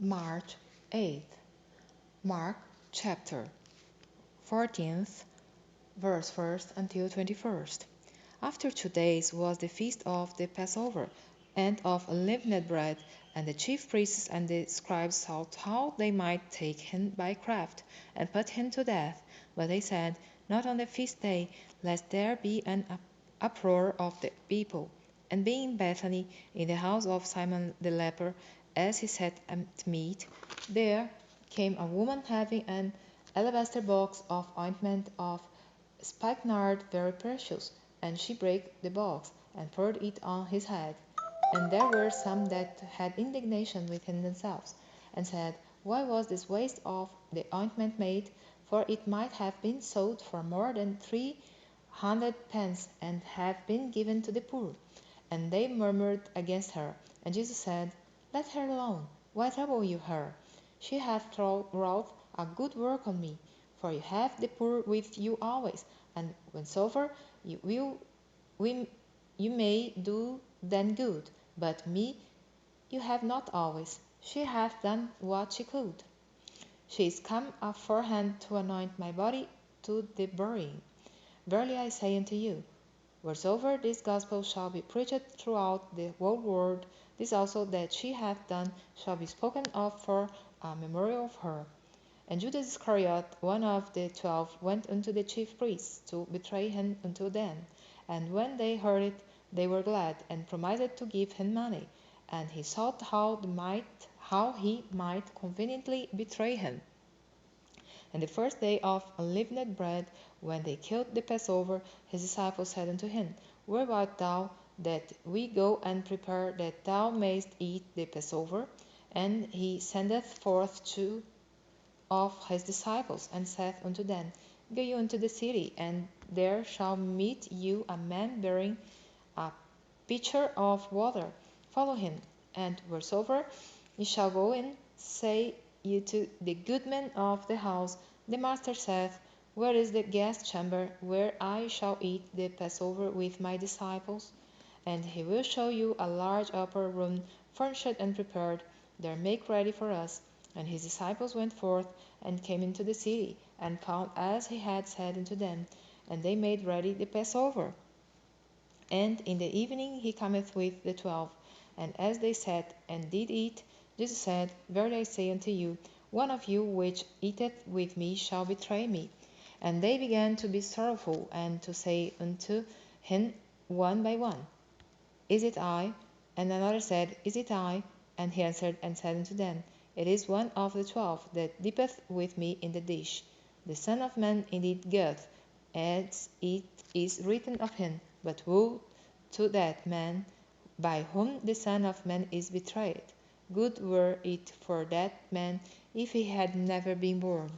March 8th. Mark chapter 14th, verse 1st until 21st. After 2 days was the feast of the Passover, and of unleavened bread, and the chief priests and the scribes sought how they might take him by craft, and put him to death. But they said, Not on the feast day, lest there be an uproar of the people. And being in Bethany, in the house of Simon the leper, as he sat at meat, there came a woman having an alabaster box of ointment of spikenard very precious, and she brake the box, and poured it on his head. And there were some that had indignation within themselves, and said, Why was this waste of the ointment made? For it might have been sold for more than 300 pence, and have been given to the poor. And they murmured against her. And Jesus said, Let her alone. Why trouble you her? She hath wrought a good work on me. For you have the poor with you always, and whensoever we, you may do them good. But me you have not always. She hath done what she could. She is come aforehand to anoint my body to the burying. Verily I say unto you, wheresoever this gospel shall be preached throughout the whole world, this also that she hath done shall be spoken of for a memorial of her. And Judas Iscariot, one of the 12, went unto the chief priests to betray him unto them. And when they heard it, they were glad, and promised to give him money. And he sought how he might conveniently betray him. And the first day of unleavened bread, when they killed the Passover, his disciples said unto him, Where art thou, that we go and prepare that thou mayest eat the Passover? And he sendeth forth two of his disciples, and saith unto them, Go you into the city, and there shall meet you a man bearing a pitcher of water. Follow him, and wheresoever ye shall go in, say ye to the goodman of the house, The master saith, Where is the guest chamber, where I shall eat the Passover with my disciples? And he will show you a large upper room, furnished and prepared. There make ready for us. And his disciples went forth, and came into the city, and found as he had said unto them. And they made ready the Passover. And in the evening he cometh with the 12. And as they sat and did eat, Jesus said, Verily I say unto you, one of you which eateth with me shall betray me. And they began to be sorrowful, and to say unto him one by one, Is it I? And another said, Is it I? And he answered and said unto them, It is one of the 12 that dippeth with me in the dish. The Son of Man indeed goeth, as it is written of him, but woe to that man by whom the Son of Man is betrayed. Good were it for that man if he had never been born.